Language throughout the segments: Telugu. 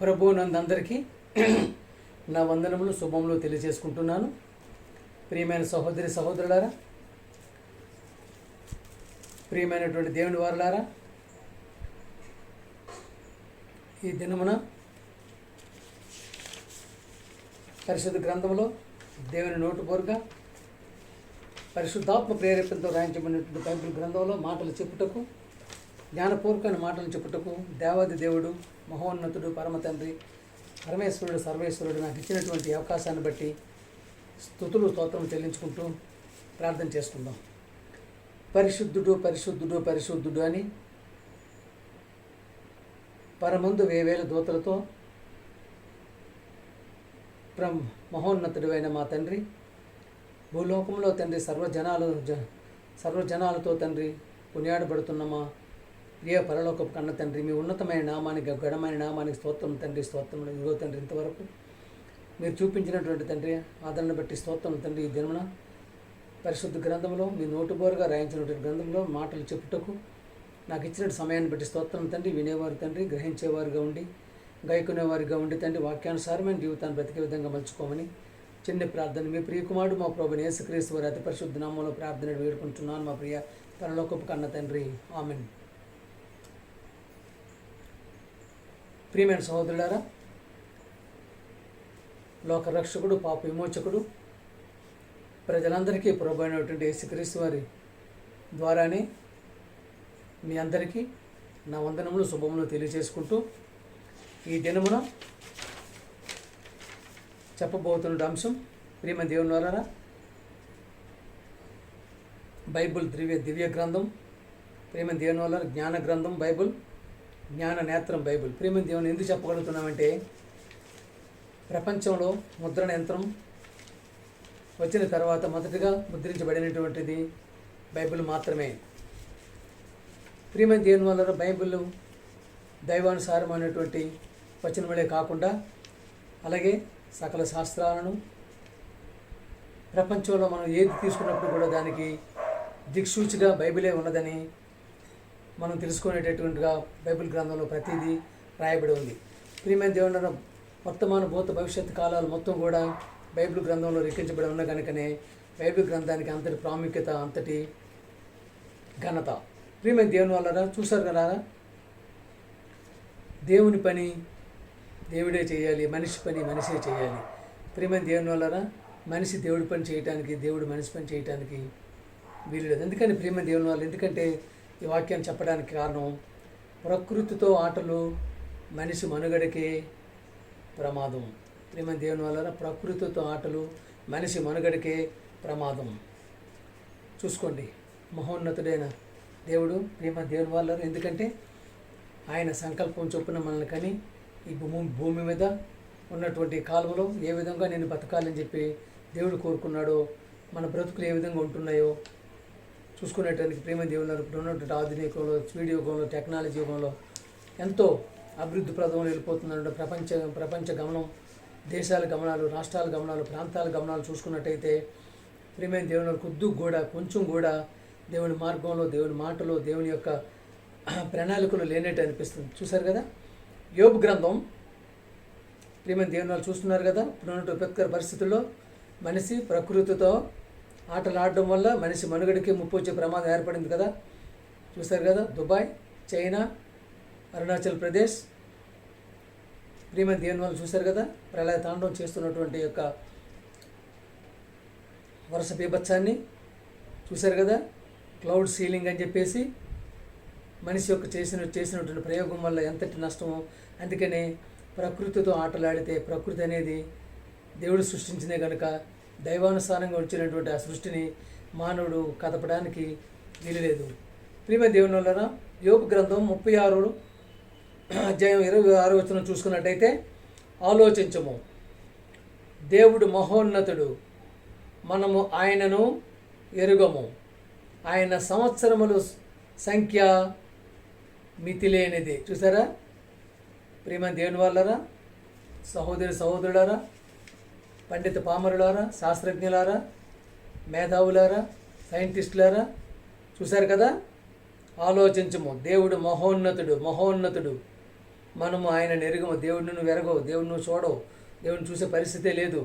ప్రభువు నందందరికీ నా వందనములు శుభములు తెలియజేసుకుంటున్నాను. ప్రియమైన సహోదరి సహోదరులారా, ప్రియమైనటువంటి దేవుని వారులారా, ఈ దినమున పరిశుద్ధ గ్రంథంలో దేవుని నోటుబోరుగా పరిశుద్ధాత్మ ప్రేరేపణతో రాయించబడినటువంటి బైబిల్ గ్రంథంలో మాటలు చెప్పుటకు, జ్ఞానపూర్వకమైన మాటలు చెప్పుటకు దేవాది దేవుడు, మహోన్నతుడు, పరమ తండ్రి, పరమేశ్వరుడు, సర్వేశ్వరుడు నాకు ఇచ్చినటువంటి అవకాశాన్ని బట్టి స్తుతులు స్తోత్రం చెల్లించుకుంటూ ప్రార్థన చేసుకుందాం. పరిశుద్ధుడు పరిశుద్ధుడు పరిశుద్ధుడు అని పరమందు వేవేల దూతలతో మహోన్నతుడు అయిన మా తండ్రి, భూలోకంలో తండ్రి సర్వజనాలతో తండ్రి కొనియాడబడుతున్న మా ప్రియ పరలోకపు కన్న తండ్రి, మీ ఉన్నతమైన నామానికి, గడమైన నామానికి స్తోత్రం తండ్రి, స్తోత్రం. ఇదిగో తండ్రి, ఇంతవరకు మీరు చూపించినటువంటి తండ్రి ఆదరణ బట్టి స్తోత్రం తండ్రి. ఈ దినమున పరిశుద్ధ గ్రంథంలో మీ నోటుబోరుగా రాయించినటువంటి గ్రంథంలో మాటలు చెప్పుటకు నాకు ఇచ్చిన సమయాన్ని బట్టి స్తోత్రం తండ్రి. వినేవారు తండ్రి, గ్రహించేవారుగా ఉండి, గాయకునేవారిగా ఉండి తండ్రి, వాక్యానుసారమైన జీవితాన్ని బ్రతికే విధంగా మలుచుకోమని చిన్న ప్రార్థన మీ ప్రియకుమారుడు మా ప్రభుని యేసుక్రీస్తు వారి అతి పరిశుద్ధ నామంలో ప్రార్థన వేడుకుంటున్నాను మా ప్రియ పరలోకపు కన్న తండ్రి, ఆమెన్. ప్రియమైన సహోదరులారా, లోకరక్షకుడు, పాప విమోచకుడు, ప్రజలందరికీ ప్రభు అయినటువంటి యేసుక్రీస్తు వారి ద్వారానే మీ అందరికీ నా వందనములు శుభములు తెలియజేసుకుంటూ ఈ దినమున చెప్పబోతున్న అంశం, ప్రియమైన దేవుని వారులారా, బైబుల్ దివ్య గ్రంథం, ప్రియమైన దేవుని వారులారా, జ్ఞాన గ్రంథం బైబుల్, జ్ఞాన నేత్రం బైబుల్. ప్రియమైన దేవుని ఎందుకు చెప్పగలుగుతున్నామంటే, ప్రపంచంలో ముద్రణ యంత్రం వచ్చిన తర్వాత మొదటిగా ముద్రించబడినటువంటిది బైబిల్ మాత్రమే. ప్రియమైన దేవుని వల్ల బైబిల్ దైవానుసారమైనటువంటి వచనములే కాకుండా అలాగే సకల శాస్త్రాలను, ప్రపంచంలో మనం ఏది తీసుకున్నప్పుడు కూడా దానికి దిక్సూచిగా బైబిలే ఉన్నదని మనం తెలుసుకునేటటువంటిగా బైబిల్ గ్రంథంలో ప్రతిదీ రాయబడి ఉంది. ప్రియమైన దేవుని వర్తమాన భూత భవిష్యత్తు కాలాలు మొత్తం కూడా బైబిల్ గ్రంథంలో లిఖించబడి ఉన్న కనుకనే బైబిల్ గ్రంథానికి అంతటి ప్రాముఖ్యత, అంతటి ఘనత. ప్రియమైన దేవుని వల్ల చూసారు కదా, దేవుని పని దేవుడే చేయాలి, మనిషి పని మనిషే చేయాలి. ప్రియమైన దేవుని వల్ల మనిషి దేవుడి పని చేయటానికి, దేవుడు మనిషి పని చేయటానికి వీలు లేదు. ఎందుకని ప్రియమైన దేవుని వల్ల, ఎందుకంటే ఈ వాక్యాన్ని చెప్పడానికి కారణం, ప్రకృతితో ఆటలు మనిషి మనుగడకే ప్రమాదం. ప్రియమైన దేవుని వల్ల ప్రకృతితో ఆటలు మనిషి మనుగడకే ప్రమాదం. చూసుకోండి, మహోన్నతుడైన దేవుడు ప్రియమైన దేవుని వల్ల, ఎందుకంటే ఆయన సంకల్పం చొప్పున మనల్ని కని ఈ భూమి మీద ఉన్నటువంటి కాలంలో ఏ విధంగా నేను బతకాలని చెప్పి దేవుడు కోరుకున్నాడో, మన బ్రతుకులు ఏ విధంగా ఉంటున్నాయో చూసుకునేటానికి ప్రియమైన దేవుని ఇప్పుడు ఉన్నటువంటి ఆధునిక యుగంలో, స్పీడ్ యుగంలో, టెక్నాలజీ యుగంలో ఎంతో అభివృద్ధి ప్రదంలో వెళ్ళిపోతున్నాడు ప్రపంచ గమనం, దేశాల గమనాలు, రాష్ట్రాల గమనాలు, ప్రాంతాల గమనాలు చూసుకున్నట్టయితే ప్రియమైన దేవుని కొద్దిగా కూడా, కొంచెం కూడా దేవుని మార్గంలో, దేవుని మాటలో, దేవుని యొక్క ప్రణాళికలు లేనట్టు అనిపిస్తుంది. చూశారు కదా, యోబు గ్రంథం, ప్రియమైన దేవుని వాళ్ళు చూస్తున్నారు కదా, ఇప్పుడున్నటువంటి విపత్కర పరిస్థితుల్లో మనిషి ప్రకృతితో ఆటలు ఆడడం వల్ల మనిషి మనుగడికి ముప్పు వచ్చే ప్రమాదం ఏర్పడింది కదా. చూశారు కదా, దుబాయ్, చైనా, అరుణాచల్ ప్రదేశ్, ప్రియమైన దేవుని వాళ్ళు చూశారు కదా, ప్రళయ తాండవం చేస్తున్నటువంటి యొక్క వరుస బీభత్సాన్ని చూశారు కదా. క్లౌడ్ సీలింగ్ అని చెప్పేసి మనిషి యొక్క చేసినటువంటి ప్రయోగం వల్ల ఎంతటి నష్టమో. అందుకనే ప్రకృతితో ఆటలాడితే, ప్రకృతి అనేది దేవుడు సృష్టించినే కనుక దైవానుసారంగా వచ్చినటువంటి ఆ సృష్టిని మానవుడు కదపడానికి వీలులేదు. ప్రియమైన దేవుని వలన యోబు గ్రంథం 36 అధ్యాయం 26 వచనం చూసుకున్నట్టయితే, ఆలోచించము, దేవుడు మహోన్నతుడు, మనము ఆయనను ఎరుగము, ఆయన సంవత్సరములు సంఖ్య మితిలేనిది. చూసారా ప్రియమైన దేవుని వాళ్ళరా, సహోదరులారా, పండిత పామరులారా, శాస్త్రజ్ఞులారా, మేధావులారా, సైంటిస్టులారా, చూశారు కదా. ఆలోచించము, దేవుడు మహోన్నతుడు, మనము ఆయన నెరుగము. దేవుడిని నువ్వు ఎరగవు, దేవుడిని నువ్వు చూడవు, దేవుడిని చూసే పరిస్థితే లేదు.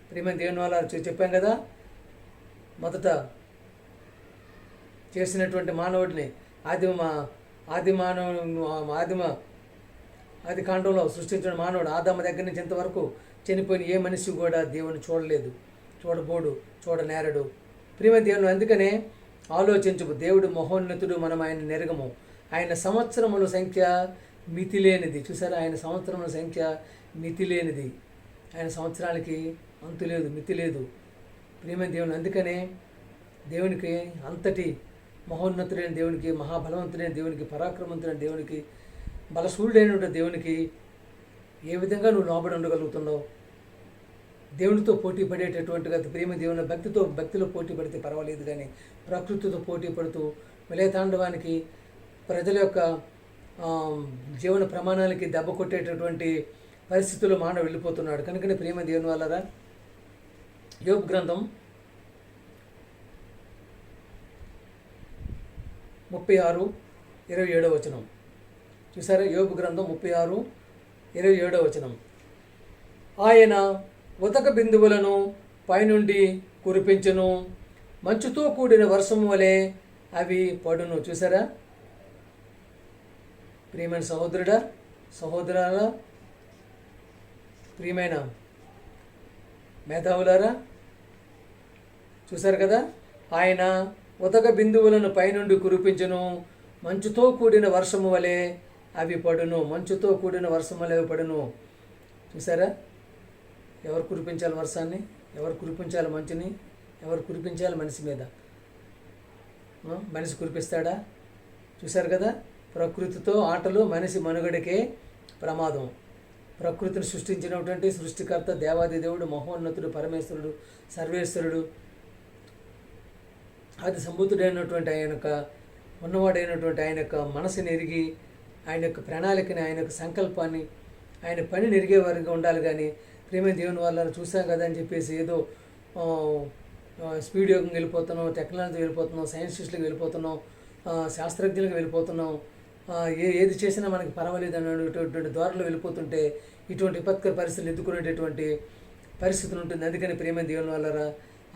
ప్రియమైన దేవుని వల్ల చెప్పాం కదా, మొదట చేసినటువంటి మానవుడిని ఆది కాండంలో సృష్టించిన మానవుడు ఆదాము దగ్గర నుంచి ఇంతవరకు చనిపోయిన ఏ మనిషి కూడా దేవుని చూడలేదు, చూడబోడు, చూడనేరడు. ప్రియమైన దేవుని అందుకనే ఆలోచించము. దేవుడు మహోన్నతుడు, మనం ఆయన నెరగము. ఆయన సంవత్సరముల సంఖ్య మితిలేనిది. చూసారా, ఆయన సంవత్సరముల సంఖ్య మితిలేనిది. ఆయన సంవత్సరాలకి అంతు లేదు, మితి లేదు. ప్రియమైన దేవుని అందుకనే దేవునికి అంతటి మహోన్నతుడైన దేవునికి, మహాబలవంతుడైన దేవునికి, పరాక్రమవంతుడైన దేవునికి, బలశూరుడైన దేవునికి ఏ విధంగా నువ్వు లోబడి ఉండగలుగుతున్నావు? దేవునితో పోటీ పడేటటువంటిగా ప్రేమ దేవుని భక్తిలో పోటీ పడితే పర్వాలేదు, కానీ ప్రకృతితో పోటీ పడుతూ విలయతాండవానికి, ప్రజల యొక్క జీవన ప్రమాణాలకి దెబ్బ కొట్టేటటువంటి పరిస్థితుల్లో మానవుడు వెళ్ళిపోతున్నాడు. కనుకనే ప్రేమ దేవుని వల్లరా యోబు గ్రంథం 36:27 చూసారా, యోబు గ్రంథం 36:27. ఆయన ఉదక బిందువులను పైనుండి కురిపించును, మంచుతో కూడిన వర్షము వలె అవి పడును. చూసారా, ప్రియమైన సహోదరుడా, సహోదరులారా, ప్రియమైన మేధావులారా, చూసారు కదా, ఆయన ఉదక బిందువులను పైనుండి కురిపించును, మంచుతో కూడిన వర్షము వలె అవి పడును. మంచుతో కూడిన వర్షం వలె అవి పడును. చూసారా, ఎవరు కురిపించాలి వర్షాన్ని? ఎవరు కురిపించాలి మంచుని? ఎవరు కురిపించాలి మనిషి మీద? మనిషి కురిపిస్తాడా? చూశారు కదా, ప్రకృతితో ఆటలు మనిషి మనుగడకే ప్రమాదం. ప్రకృతిని సృష్టించినటువంటి సృష్టికర్త దేవాది దేవుడు, మహోన్నతుడు, పరమేశ్వరుడు, సర్వేశ్వరుడు, ఆది సంభూతుడైనటువంటి ఆయన యొక్క ఉన్నవాడైనటువంటి ఆయన యొక్క మనసుని ఎరిగి, ఆయన యొక్క ప్రణాళికని, ఆయన యొక్క సంకల్పాన్ని, ఆయన పనిని ఎరిగే వారిగా ఉండాలి. కానీ ప్రేమ దేవుని వల్ల చూసాం కదా అని చెప్పేసి ఏదో స్పీడ్ యోగంగా వెళ్ళిపోతున్నాం, టెక్నాలజీ వెళ్ళిపోతున్నాం, సైన్సిస్టులకు వెళ్ళిపోతున్నాం, శాస్త్రజ్ఞులకు వెళ్ళిపోతున్నాం, ఏది చేసినా మనకి పర్వాలేదు అనేటువంటి ద్వారాలు వెళ్ళిపోతుంటే ఇటువంటి విపత్కర పరిస్థితులు ఎదుర్కొనేటటువంటి పరిస్థితులు ఉంటుంది. అందుకని ప్రేమ దేవుని వల్ల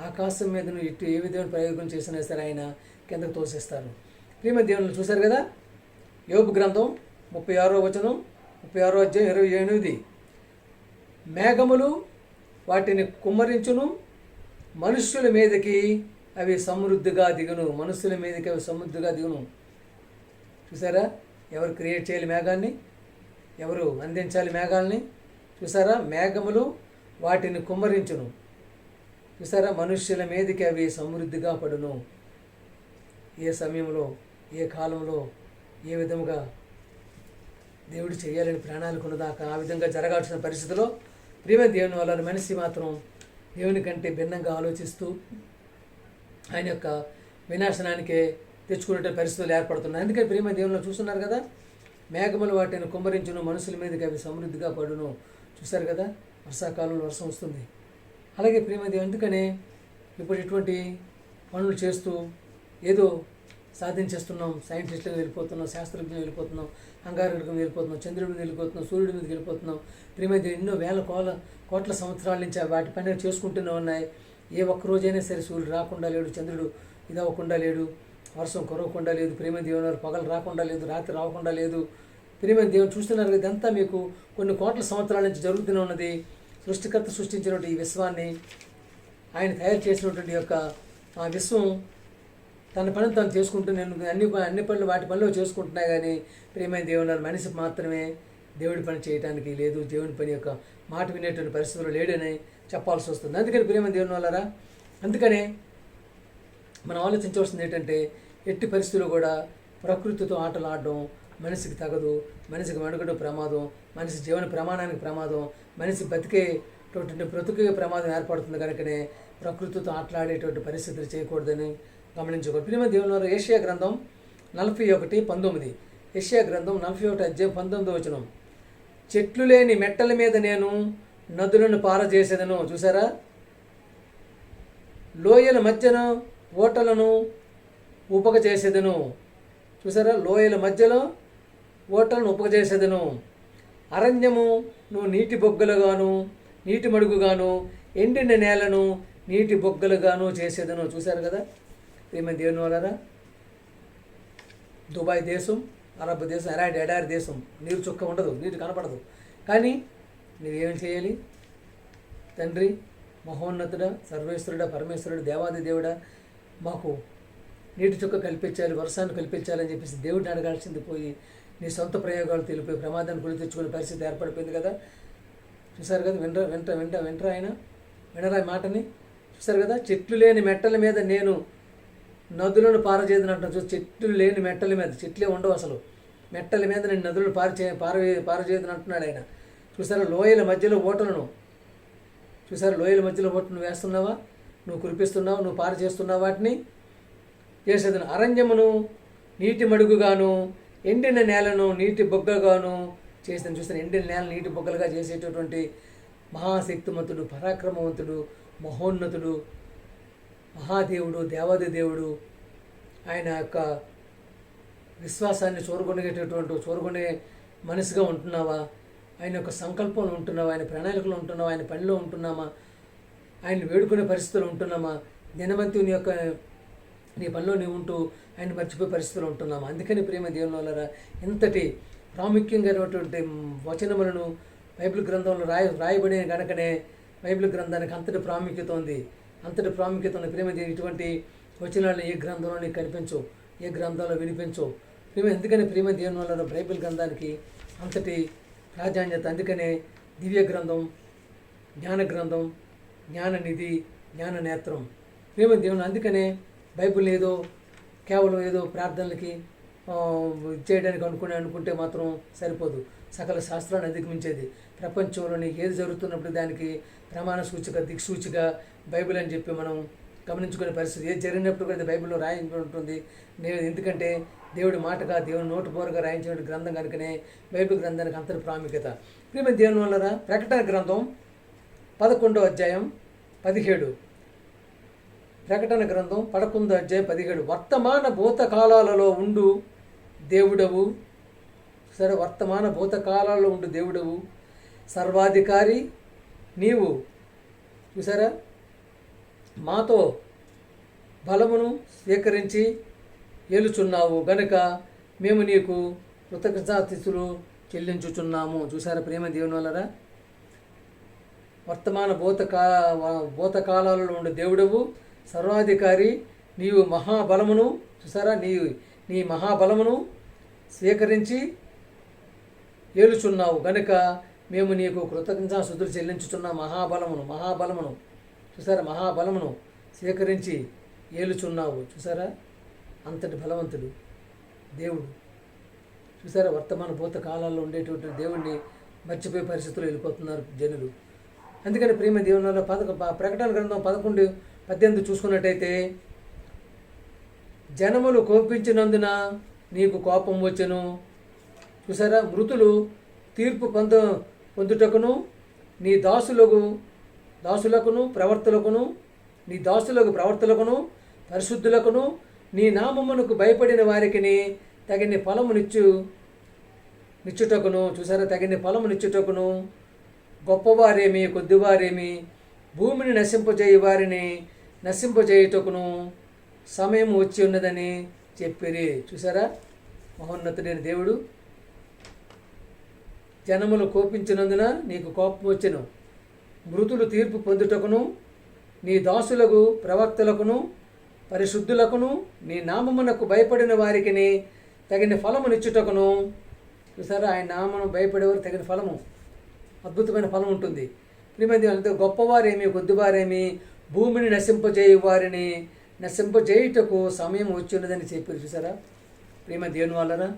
ఆకాశం మీద ఇటు ఏ విధమైన ప్రయోగం చేసినా సరే ఆయన కిందకు తోసేస్తారు. ప్రేమ దేవుని చూశారు కదా, యోబు గ్రంథం 36:27. మేఘములు వాటిని కుమ్మరించును, మనుష్యుల మీదకి అవి సమృద్ధిగా దిగును. మనుష్యుల మీదకి అవి సమృద్ధిగా దిగును. చూసారా, ఎవరు క్రియేట్ చేయాలి మేఘాన్ని? ఎవరు అందించాలి మేఘాలని? చూసారా, మేఘములు వాటిని కుమ్మరించును. చూసారా, మనుష్యుల మీదకి అవి సమృద్ధిగా పడును. ఏ సమయంలో, ఏ కాలంలో, ఏ విధముగా దేవుడు చేయాలని ప్రణాళిక ఉన్నదాకా ఆ విధంగా జరగాల్సిన పరిస్థితిలో ప్రేమ దేవుని వల్ల మనిషి మాత్రం దేవుని కంటే భిన్నంగా ఆలోచిస్తూ ఆయన యొక్క వినాశనానికే తెచ్చుకునే పరిస్థితులు ఏర్పడుతున్నాయి. అందుకని ప్రేమ దేవునిలో చూస్తున్నారు కదా, మేఘములు వాటిని కుమ్మరించును, మనుషుల మీదకి అవి సమృద్ధిగా పడును. చూశారు కదా, వర్షాకాలంలో వర్షం వస్తుంది. అలాగే ప్రేమ దేవుని అందుకనే ఇప్పుడు ఇటువంటి పనులు చేస్తూ ఏదో సాధించేస్తున్నాం, సైంటిస్టులకు వెళ్ళిపోతున్నాం, శాస్త్రజ్ఞులు వెళ్ళిపోతున్నాం, అంగారకుడికి వెళ్ళిపోతున్నాం, చంద్రుడి మీద వెళ్ళిపోతున్నాం, సూర్యుడి మీదకి వెళ్ళిపోతున్నాం. ప్రేమ ఎన్నో వేల కోట్ల సంవత్సరాల నుంచి వాటి పని చేసుకుంటూనే ఉన్నాయి. ఏ ఒక్క రోజైనా సరే సూర్యుడు రాకుండా లేడు, చంద్రుడు ఇదవ్వకుండా లేడు, వర్షం కురవకుండా లేదు, ప్రేమ దేవుని పగలు రాకుండా లేదు, రాత్రి రాకుండా లేదు. ప్రేమ దేవుని చూస్తున్నారు. ఇదంతా మీకు కొన్ని కోట్ల సంవత్సరాల నుంచి జరుగుతూనే ఉన్నది. సృష్టికర్త సృష్టించినటువంటి ఈ విశ్వాన్ని, ఆయన తయారు చేసినటువంటి యొక్క ఆ విశ్వం తన పని తను చేసుకుంటూ నేను అన్ని పనులు వాటి పనిలో చేసుకుంటున్నాయి. కానీ ప్రేమైన దేవుని మనిషి మాత్రమే దేవుడి పని చేయడానికి లేదు, దేవుని పని యొక్క మాట వినేటువంటి పరిస్థితులు లేడని చెప్పాల్సి వస్తుంది. అందుకని ప్రేమైన దేవుని వల్లరా, అందుకనే మనం ఆలోచించవలసింది ఏంటంటే ఎట్టి పరిస్థితుల్లో కూడా ప్రకృతితో ఆటలు ఆడడం మనిషికి తగదు. మనిషికి మనుగడ ప్రమాదం, మనిషి జీవన ప్రమాణానికి ప్రమాదం, మనిషి బ్రతికే ప్రమాదం ఏర్పడుతుంది. కనుకనే ప్రకృతితో ఆటలాడేటువంటి పరిస్థితులు చేయకూడదని గమనించకూడదు. ప్రియమ దేవుని వారు యెషయా గ్రంథం 41:19. యెషయా గ్రంథం 41:19. చెట్లు లేని మెట్టల మీద నేను నదులను పారజేసేదను. చూసారా, లోయల మధ్యన ఓటలను ఉపక చేసేదను. చూసారా, లోయల మధ్యలో ఓటలను ఉపక చేసేదను. అరణ్యము నువ్వు నీటి బొగ్గలుగాను నీటి మడుగుగాను ఎండిన నేలను నీటి బొగ్గలుగాను చేసేదను. చూశారు కదా ప్రియమైన దేవుని వాళ్ళారా, దుబాయ్ దేశం, అరబ్ దేశం, ఎడారి దేశం, నీరు చుక్క ఉండదు, నీరు కనపడదు. కానీ నువ్వేం చేయాలి? తండ్రి, మహోన్నతుడా, సర్వేశ్వరుడా, పరమేశ్వరుడు, దేవాది దేవుడా, మాకు నీటి చుక్క కల్పించాలి, వర్షాన్ని కల్పించాలని చెప్పేసి దేవుడిని అడగాల్సింది పోయి నీ సొంత ప్రయోగాలు తెలిపోయి ప్రమాదాన్ని కొని తెచ్చుకునే పరిస్థితి ఏర్పడిపోయింది కదా. చూసారు కదా, వినరా ఆయన, వినరా మాటని. చూసారు కదా, చెట్లు లేని మెట్టల మీద నేను నదులను పారజేయదని అంటాను. చూసి చెట్లు లేని మెట్టల మీద, చెట్లే ఉండవు అసలు, మెట్టల మీద నేను నదులను పారజేయదని అంటున్నాడు ఆయన. చూసారా, లోయల మధ్యలో ఓటలను, చూసారా, లోయల మధ్యలో ఓటను నువ్వు వేస్తున్నావా, నువ్వు కురిపిస్తున్నావు, నువ్వు పార చేస్తున్నావు, వాటిని చేసేదను. అరణ్యమును నీటి మడుగుగాను ఎండిన నేలను నీటి బొగ్గగాను చేస్తాను. చూస్తాను, ఎండిన నేలను నీటి బొగ్గలుగా చేసేటటువంటి మహాశక్తిమంతుడు, పరాక్రమవంతుడు, మహోన్నతుడు, మహాదేవుడు, దేవాది దేవుడు. ఆయన యొక్క విశ్వాసాన్ని చూరగొనే మనసుగా ఉంటున్నావా? ఆయన యొక్క సంకల్పంలో ఉంటున్నావా? ఆయన ప్రణాళికలో ఉంటున్నావా? ఆయన పనిలో ఉంటున్నామా? ఆయన వేడుకునే పరిస్థితులు ఉంటున్నామా? దినమంతి నీ పనిలో నీవు ఉంటూ ఆయన మర్చిపోయే పరిస్థితులు ఉంటున్నామా? అందుకని ప్రేమ దేవుని వల్ల ఇంతటి ప్రాముఖ్యంగాటువంటి వచనములను బైబిల్ గ్రంథంలో రాయబడిన కనుకనే బైబిల్ గ్రంథానికి అంతటి ప్రాముఖ్యత ఉంది. ప్రేమ దేవుని ఇటువంటి వచనాలను ఏ గ్రంథంలో నీకు కనిపించవు, ఏ గ్రంథంలో వినిపించవు. ఎందుకని ప్రేమ దేవుని వల్ల బైబిల్ గ్రంథానికి అంతటి ప్రాధాన్యత. అందుకనే దివ్య గ్రంథం, జ్ఞాన గ్రంథం, జ్ఞాననిధి, జ్ఞాన నేత్రం ప్రేమ దేవుని. అందుకనే బైబిల్ కేవలం ఏదో ప్రార్థనలకి చేయడానికి అనుకుంటే మాత్రం సరిపోదు. సకల శాస్త్రాన్ని అధిగమించేది. ప్రపంచంలోని ఏది జరుగుతున్నప్పుడు దానికి ప్రమాణ సూచిక, దిక్సూచిగా బైబిల్ అని చెప్పి మనం గమనించుకునే పరిస్థితి. ఏది జరిగినప్పుడు కూడా బైబిల్లో రాయించి ఉంటుంది. ఎందుకంటే దేవుడి మాటగా, దేవుని నోటు బోరుగా రాయించిన గ్రంథం కనుకనే బైబిల్ గ్రంథానికి అంతటి ప్రాముఖ్యత. ప్రియమైన దేవుని వల్ల ప్రకటన గ్రంథం 11వ అధ్యాయం 17. ప్రకటన గ్రంథం 11వ అధ్యాయం 17. వర్తమాన భూతకాలాలలో ఉండు దేవుడవు. సరే, వర్తమాన భూతకాలాల్లో ఉండు దేవుడవు, సర్వాధికారి నీవు. చూసారా, మాతో బలమును స్వీకరించి ఏలుచున్నావు గనుక మేము నీకు కృతజ్ఞతాస్తుతులు చెల్లించుచున్నాము. చూసారా ప్రేమ దేవుని వల్లరా, వర్తమాన భూతకాలాలలో ఉండే దేవుడవు, సర్వాధికారి నీవు, మహాబలమును. చూసారా, నీ మహాబలమును స్వీకరించి ఏలుచున్నావు గనుక మేము నీకు కృతజ్ఞతాస్తుతులు చెల్లించుచున్నాం. మహాబలమును చూసారా, మహాబలమును స్వీకరించి ఏలుచున్నావు. చూసారా, అంతటి బలవంతుడు దేవుడు. చూసారా, వర్తమాన భూత కాలాల్లో ఉండేటువంటి దేవుణ్ణి మర్చిపోయే పరిస్థితులు వెళ్ళిపోతున్నారు జనులు. అందుకని ప్రేమ దేవునిలో ప్రకటన గ్రంథం 11:18 చూసుకున్నట్టయితే, జనములు కోపించినందున నీకు కోపం వచ్చెను. చూసారా, మృతులు తీర్పు పొందుటకును నీ దాసులకును ప్రవర్తలకును పరిశుద్ధులకును నీ నామమునకు భయపడిన వారికి తగిన ఫలము నిచ్చుటకును. చూసారా, తగిన ఫలము నిచ్చుటకును గొప్పవారేమి కొద్దివారేమి భూమిని నశింపజేయ వారిని నశింపజేయుటకును సమయం వచ్చి ఉన్నదని చెప్పిరి. చూసారా, మహోన్నతుడైన దేవుడు. జనములు కోపించినందున నీకు కోపం వచ్చెను, మృతులు తీర్పు పొందుటకును నీ దాసులకు ప్రవక్తలకును పరిశుద్ధులకును నీ నామమునకు భయపడిన వారికి తగిన ఫలము నిచ్చుటకును. చూసారా, ఆయన నామను భయపడేవారు తగిన ఫలము, అద్భుతమైన ఫలం ఉంటుంది. ప్రియమైన గొప్పవారేమి కొద్దివారేమి భూమిని నశింపజేయుటకు సమయం వచ్చి ఉన్నదని చెప్పారు. చూసారా, ప్రియమైన దేవుని వాళ్ళరా,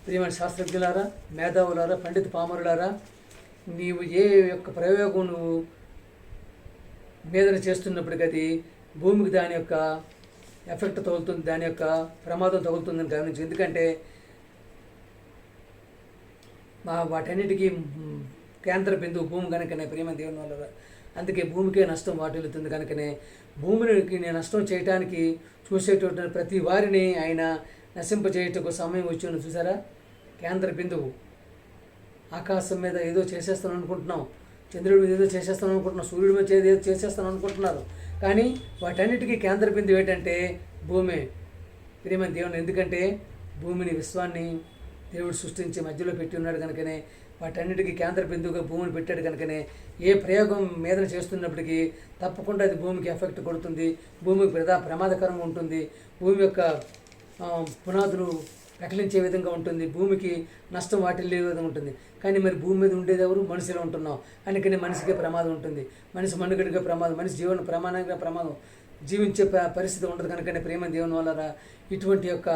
ప్రియమైన శాస్త్రజ్ఞులారా, మేధావులారా, పండిత పామరులారా, నీవు ఏ యొక్క ప్రయోగం నువ్వు మీదన చేస్తున్నప్పటికీ అది భూమికి దాని యొక్క ఎఫెక్ట్ తగులుతుంది, దాని యొక్క ప్రమాదం తగులుతుందని గమనించు. ఎందుకంటే వాటన్నిటికీ కేంద్ర బిందువు భూమి కనుకనే ప్రేమ దేవుని వల్ల. అందుకే భూమికే నష్టం వాటిల్లుతుంది కనుకనే భూమికి నష్టం చేయడానికి చూసేటటువంటి ప్రతి వారిని ఆయన నశింపజేయటకు సమయం వచ్చి. చూసారా, కేంద్ర బిందువు ఆకాశం మీద ఏదో చేసేస్తాను అనుకుంటున్నాం, చంద్రుడి మీద ఏదో చేసేస్తాను అనుకుంటున్నాం, సూర్యుడి మీద ఏదో చేసేస్తాను అనుకుంటున్నారు. కానీ వాటన్నిటికీ కేంద్ర బిందువు ఏంటంటే భూమే ప్రియమైన దేవుని. ఎందుకంటే భూమిని, విశ్వాన్ని దేవుడు సృష్టించి మధ్యలో పెట్టి ఉన్నాడు కనుకనే, వాటన్నిటికీ కేంద్ర బిందువుగా భూమిని పెట్టాడు కనుకనే ఏ ప్రయోగం మీద చేస్తున్నప్పటికీ తప్పకుండా అది భూమికి ఎఫెక్ట్ కొడుతుంది, భూమికి ప్రమాదకరంగా ఉంటుంది, భూమి యొక్క పునాదులు పెకలించే విధంగా ఉంటుంది, భూమికి నష్టం వాటిల్లే విధంగా ఉంటుంది. కానీ మరి భూమి మీద ఉండేది ఎవరు? మనుషులు ఉంటున్నాం. అందుకని మనిషికే ప్రమాదం ఉంటుంది, మనిషి మనుగడిగా ప్రమాదం, మనిషి జీవన ప్రమాణంగా ప్రమాదం, జీవించే పరిస్థితి ఉండదు. కనుకనే ప్రేమ దేవుని వల్ల ఇటువంటి యొక్క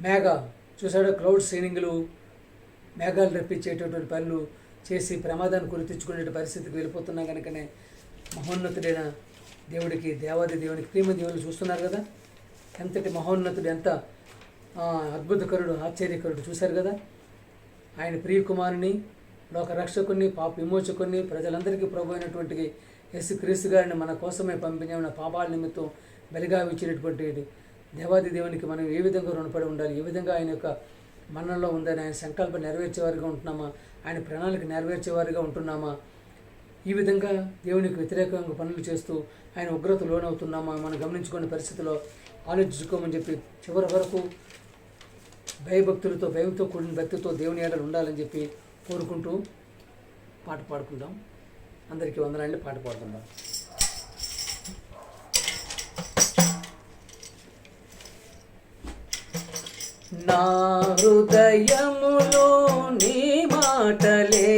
మేఘ చూసాడు, క్లౌడ్ సీనింగ్లు, మేఘాలు రప్పించేటటువంటి పనులు చేసి ప్రమాదాన్ని కొని తెచ్చుకునే పరిస్థితికి వెళ్ళిపోతున్నాం. కనుకనే మహోన్నతుడైన దేవుడికి, దేవాది దేవునికి, ప్రేమ దేవుళ్ళు చూస్తున్నారు కదా, ఎంతటి మహోన్నతుడు, ఎంత అద్భుతకరుడు, ఆశ్చర్యకరుడు. చూశారు కదా, ఆయన ప్రియకుమారుని, లోక రక్షకుని, పాప విమోచకుని, ప్రజలందరికీ ప్రభు అయినటువంటి యేసుక్రీస్తు గారిని మన కోసమే పంపించిన పాపాల నిమిత్తం బలిగా ఇచ్చినటువంటి దేవాది దేవునికి మనం ఏ విధంగా రుణపడి ఉండాలి, ఏ విధంగా ఆయన యొక్క మనంలో ఉందని, ఆయన సంకల్పం నెరవేర్చేవారిగా ఉంటున్నామా, ఆయన ప్రణాళిక నెరవేర్చేవారిగా ఉంటున్నామా, ఈ విధంగా దేవునికి వ్యతిరేకంగా పనులు చేస్తూ ఆయన ఉగ్రత లోనవుతున్నామా మనం గమనించుకునే పరిస్థితిలో ఆలోచించుకోమని చెప్పి చివరి వరకు భయభక్తులతో, భయంతో కూడిన భక్తితో దేవుని ఏడలు ఉండాలని చెప్పి కోరుకుంటూ పాట పాడుకుందాం. అందరికీ వందనాన్ని పాట పాడుకుందాం. నా హృదయములో నీ మాటలే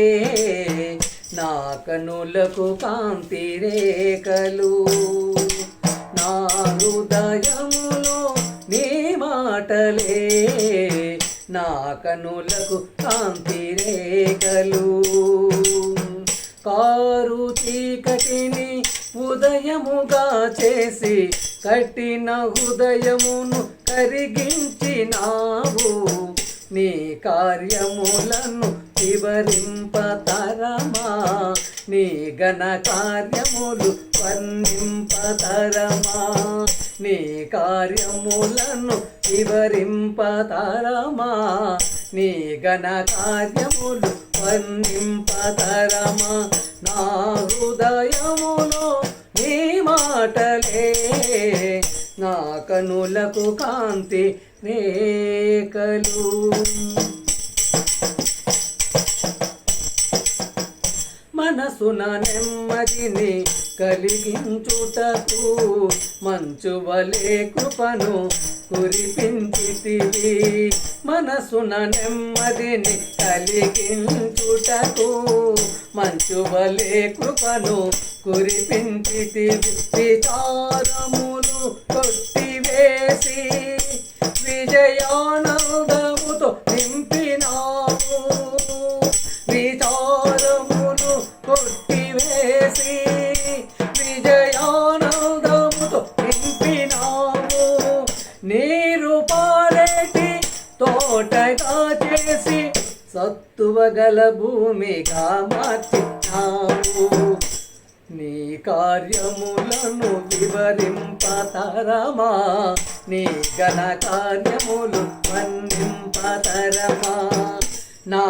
నా కనులకు కాంతి రేఖలు, నా హృదయములో నీ మాటలే నా కనులకు కాంతి రేఖలు, కారు చీకటిని ఉదయముగా చేసి కట్టిన హృదయమును కరిగించినావు, నీ కార్యములను వివరింపతరమా, నీ ఘన కార్యములు వర్ణింపతరమా, నీ కార్యములను వివరింపతరమా, నీ ఘన కార్యములు వర్ణింపతరమా, నా హృదయములో నీ మాటలే నా కనులకు కాంతి రేఖలు. మనసున నెమ్మదిని కలిగించుటకు మంచువలే కృపను కురిపించితివి, మనసున నెమ్మదిని కలిగించుటకు మంచువలే కృపను కురిపించితివి, విచారములు కొట్టివేసి విజయానందముతో నింపినావు, విచారములు కొట్టివేసి విజయానందముతో నింపినావు, నీరు పారేటి తోటగా చేసి సత్తువగల భూమిగా మార్చినావు, నీ కార్యములను వివరింపతరమా, నీ ఘన కార్యములు వర్ణింపతరమా, నా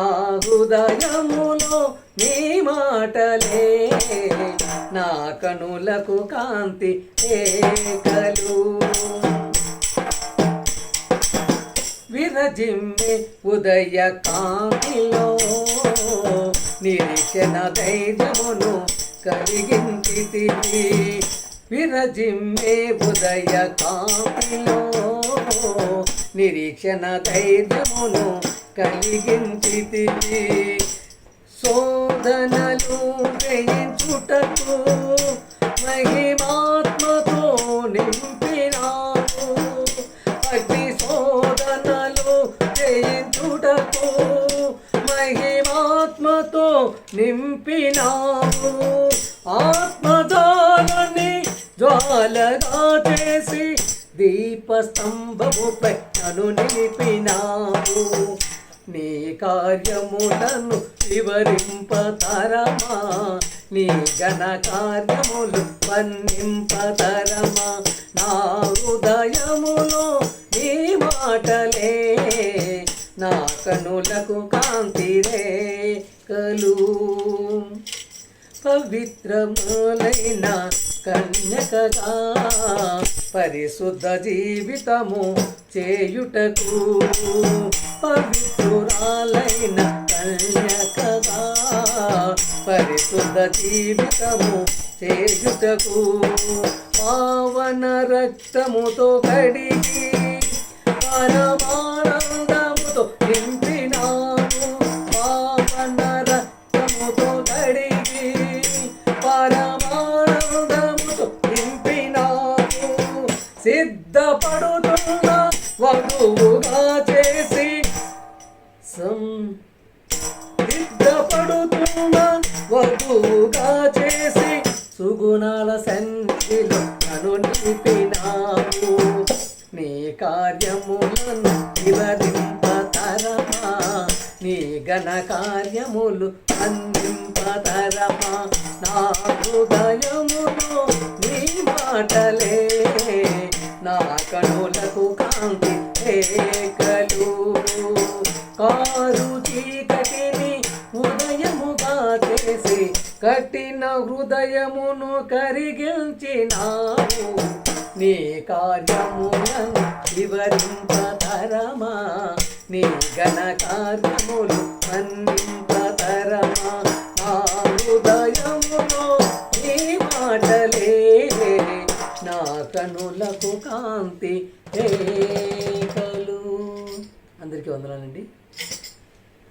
హృదయములో నీ మాటలే నా కనులకు కాంతి రేఖలు, విరజిమ్మే ఉదయ కాంతిలో నిరీక్షణ ధైర్యమును కలిగించితివి, విరజిమ్మే ఉదయ కాంతిలో నిరీక్షణ ధైర్యమును కలిగించితివి, శోధనలు జయించుటకు మహిమాత్మతో నింపినావు, అగ్ని శోధనలు జయించుటకు మహిమాత్మతో నింపినావు, ఆత్మజాలని జ్వాలగా చేసి దీపస్తంభముపై నన్ను నిలిపినావు, నీ కార్యములను వివరింపతరమా, నీ ఘన కార్యములు వర్ణింపతరమా, నా హృదయములో నీ మాటలే నా కనులకు కాంతి రేఖలు. పవిత్రములైన కన్యకగా పరిశుద్ధ జీవితము చేయుటకు, పవిత్రురాలైన కన్యకగా పరిశుద్ధ జీవితము చేయుటకు, పావన రక్తముతో కడిగి పరమానందముతో నింపినావు. పావన రక్తముతో కడిగి పరమానందముతో నింపినావు. సిద్ధపడుతున్న వధువుగా చేసి సిద్ధపడుతున్న వధువుగా చేసి సుగుణాల సన్నిధిలో నన్ను నిలిపినావు. నీ కార్యములను వివరింపతరమా, నీ ఘన కార్యములు అందింపతరమా. నా హృదయములో నీ మాటలే నా కనులకు కాంతి రేఖలు. కారు చీకటిని ఉదయముగా చేసి కఠిన హృదయమును కరిగించినావు. నీ కార్యములను వివరింపతరమా, నీ ఘన కార్యములు అందింపతరమా. నా హృదయములో నీ మాటలే నా కనులకు కాంతి రేఖలు. అందరికీ వందనాలండి.